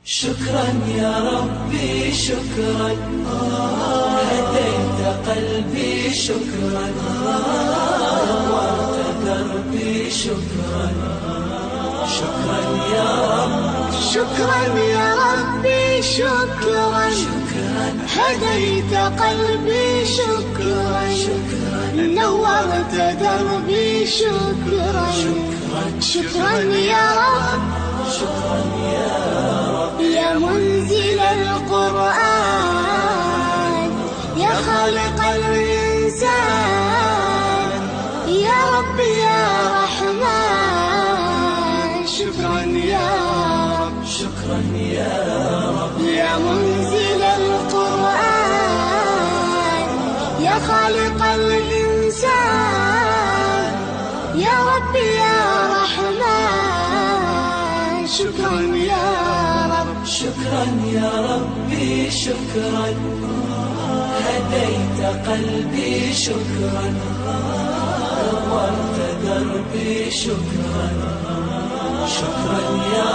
شكرا يا ربي شكرا، هديت قلبي شكرا، نورت دربي شكرا. شكرا يا رب، شكرا يا ربي شكرا، هديت قلبي شكرا، نورت دربي شكرا. شكرا يا رب، شكرا يا رب، يا منزل القرآن، يا خالق الإنسان، يا رب يا رحمن. شكرا يا رب، شكرا يا رب، يا منزل القرآن، يا خالق الإنسان، يا رب يا رحمن. شكرا يا رب، شكرا يا ربي شكرا، هديت قلبي شكرا، نورت دربي شكرا. شكرا يا